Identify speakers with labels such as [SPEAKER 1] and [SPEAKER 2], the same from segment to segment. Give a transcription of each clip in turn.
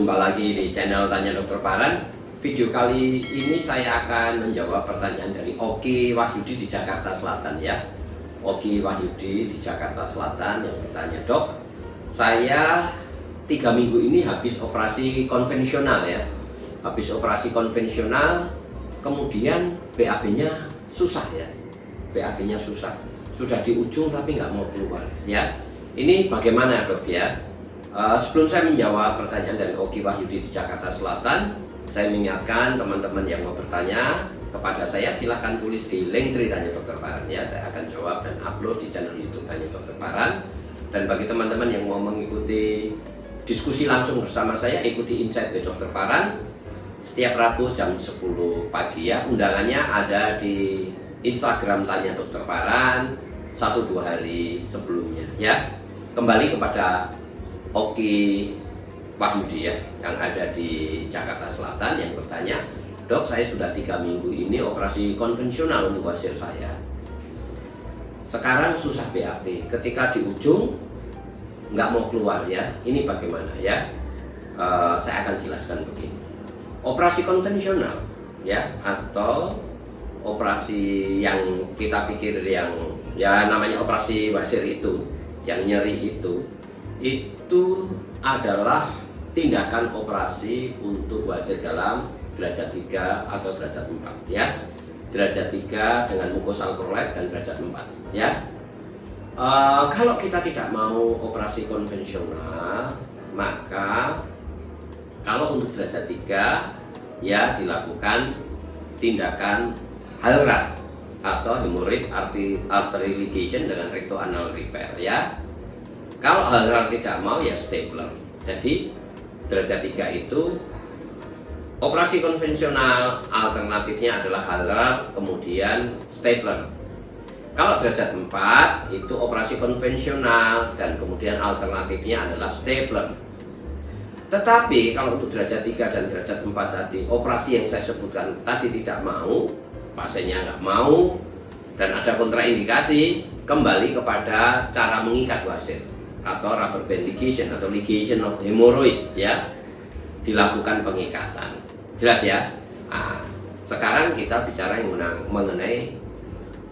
[SPEAKER 1] jumpa lagi di channel Tanya Dokter Paran. Video kali ini saya akan menjawab pertanyaan dari Oki Wahyudi di Jakarta Selatan ya. Oki Wahyudi di Jakarta Selatan yang bertanya, "Dok, saya 3 minggu ini habis operasi konvensional ya. Habis operasi konvensional, kemudian BAB-nya susah ya. BAB-nya susah. Sudah di ujung tapi nggak mau keluar ya. Ini bagaimana dok ya?" Sebelum saya menjawab pertanyaan dari Oki Wahyudi di Jakarta Selatan, saya mengingatkan teman-teman yang mau bertanya kepada saya, silahkan tulis di link Linktree Tanya Dokter Paran ya. Saya akan jawab dan upload di channel YouTube Tanya Dokter Paran. Dan bagi teman-teman yang mau mengikuti diskusi langsung bersama saya, ikuti Insight with Dokter Paran setiap Rabu jam 10 pagi ya. Undangannya ada di Instagram Tanya Dokter Paran 1-2 hari sebelumnya ya. Kembali kepada Oki Wahyudi ya, yang ada di Jakarta Selatan yang bertanya, "Dok, saya sudah 3 minggu ini operasi konvensional untuk wasir saya. Sekarang susah BAB, ketika di ujung nggak mau keluar ya. Ini bagaimana ya?" Saya akan jelaskan begini. Operasi konvensional ya, atau operasi yang kita pikir yang ya namanya operasi wasir itu, yang nyeri itu adalah tindakan operasi untuk wasir dalam derajat 3 atau derajat 4 ya. Derajat 3 dengan mucosal prolapse dan derajat 4 ya. Kalau kita tidak mau operasi konvensional, maka kalau untuk derajat 3 ya dilakukan tindakan HALRAT atau hemorrhoid artery ligation dengan rectoanal repair ya. Kalau HALRAT tidak mau ya stapler. Jadi derajat 3 itu operasi konvensional, alternatifnya adalah HALRAT kemudian stapler. Kalau derajat 4 itu operasi konvensional dan kemudian alternatifnya adalah stapler. Tetapi kalau untuk derajat 3 dan derajat 4 tadi, operasi yang saya sebutkan tadi tidak mau, pasiennya nggak mau dan ada kontraindikasi, kembali kepada cara mengikat wasir atau rubber band ligation atau ligation of hemorrhoid ya, dilakukan pengikatan. Jelas ya? Sekarang kita bicara yang mengenai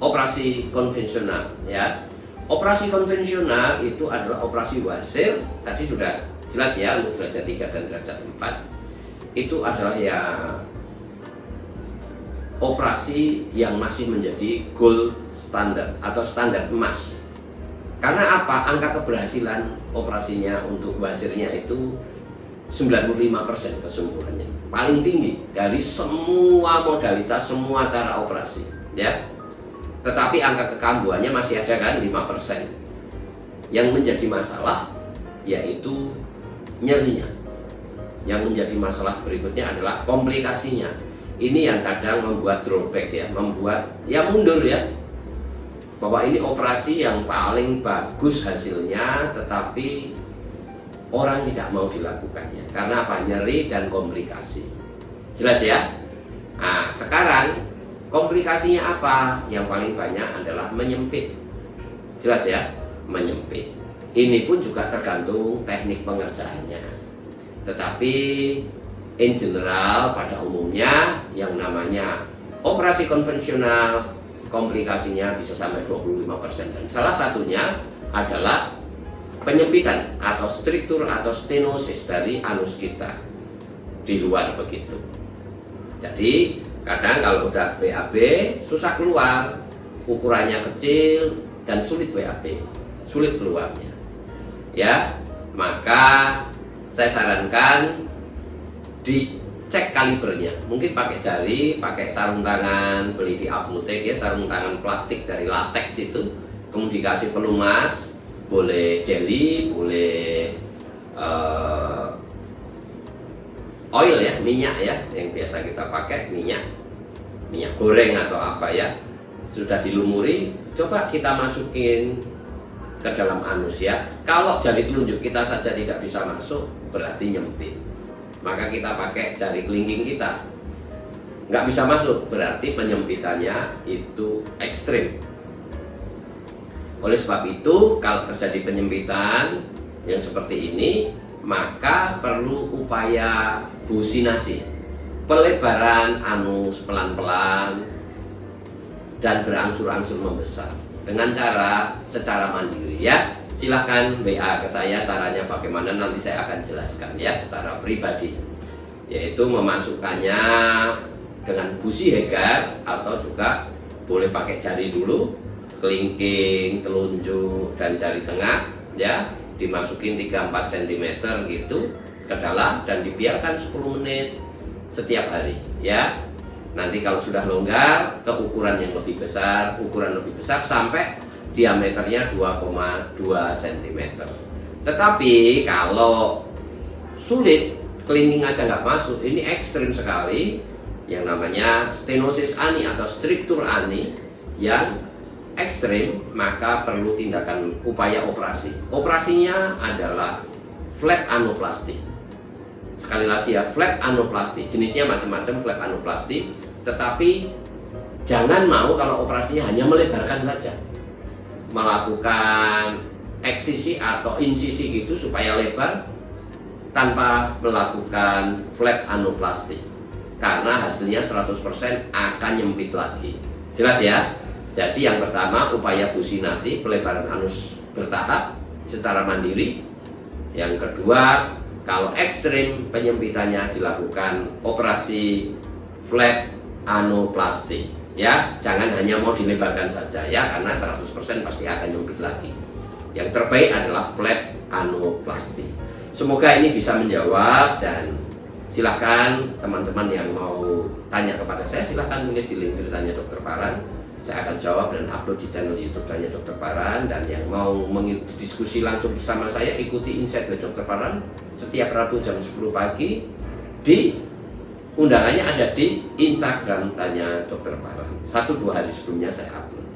[SPEAKER 1] operasi konvensional ya. Operasi konvensional itu adalah operasi wasir, tadi sudah jelas ya, untuk derajat 3 dan derajat 4 itu adalah ya operasi yang masih menjadi gold standard atau standar emas. Karena apa? Angka keberhasilan operasinya untuk wasirnya itu 95% kesembuhannya. Paling tinggi dari semua modalitas, semua cara operasi ya. Tetapi angka kekambuhannya masih ada kan 5%. Yang menjadi masalah yaitu nyerinya. Yang menjadi masalah berikutnya adalah komplikasinya. Ini yang kadang membuat drawback ya, membuat ya mundur ya. Bahwa ini operasi yang paling bagus hasilnya, tetapi orang tidak mau dilakukannya karena apa? Nyeri dan komplikasi. Jelas ya? Sekarang komplikasinya apa? Yang paling banyak adalah menyempit. Jelas ya? Menyempit. Ini pun juga tergantung teknik pengerjaannya. Tetapi in general pada umumnya yang namanya operasi konvensional komplikasinya bisa sampai 25% dan salah satunya adalah penyempitan atau struktur atau stenosis dari anus kita di luar begitu. Jadi kadang kalau udah BAB susah keluar, ukurannya kecil dan sulit BAB, sulit keluarnya ya. Maka saya sarankan dicek kalibernya, mungkin pakai jari, pakai sarung tangan, beli di apotek ya, sarung tangan plastik dari latex itu, kemudian dikasih pelumas, boleh jelly, boleh oil ya, minyak ya, yang biasa kita pakai minyak goreng atau apa ya, sudah dilumuri, coba kita masukin ke dalam anus ya. Kalau jari telunjuk kita saja tidak bisa masuk, berarti nyempit. Maka kita pakai jari kelingking kita, nggak bisa masuk, berarti penyempitannya itu ekstrim. Oleh sebab itu, kalau terjadi penyempitan yang seperti ini, maka perlu upaya businasi, pelebaran anus pelan-pelan dan berangsur-angsur membesar dengan cara secara mandiri ya. Silahkan WA ke saya caranya bagaimana, nanti saya akan jelaskan ya secara pribadi, yaitu memasukkannya dengan busi Hegar atau juga boleh pakai jari dulu, kelingking, telunjuk dan jari tengah ya, dimasukin 3-4 cm gitu ke dalam dan dibiarkan 10 menit setiap hari ya. Nanti kalau sudah longgar ke ukuran yang lebih besar, sampai diameternya 2,2 cm. Tetapi kalau sulit, kelingking aja nggak masuk, ini ekstrim sekali, yang namanya stenosis ani atau struktur ani yang ekstrim, maka perlu tindakan upaya operasi. Operasinya adalah flap anoplasti. Sekali lagi ya, flap anoplasti, jenisnya macam-macam flap anoplasti, tetapi jangan mau kalau operasinya hanya melebarkan saja, melakukan eksisi atau insisi gitu supaya lebar tanpa melakukan flap anoplasti, karena hasilnya 100% akan nyempit lagi. Jelas ya? Jadi yang pertama upaya businasi, pelebaran anus bertahap secara mandiri. Yang kedua, kalau ekstrim penyempitannya dilakukan operasi flap anoplasti. Ya, jangan hanya mau dilebarkan saja ya, karena 100% pasti akan nyempit lagi. Yang terbaik adalah flap anoplasti. Semoga ini bisa menjawab, dan silahkan teman-teman yang mau tanya kepada saya, silahkan tulis di link Tanya Dokter Paran. Saya akan jawab dan upload di channel YouTube Tanya Dokter Paran. Dan yang mau mengikuti diskusi langsung bersama saya, ikuti Insight with Dokter Paran setiap Rabu jam 10 pagi. Undangannya ada di Instagram Tanya Dokter Paran. 1-2 hari sebelumnya saya upload.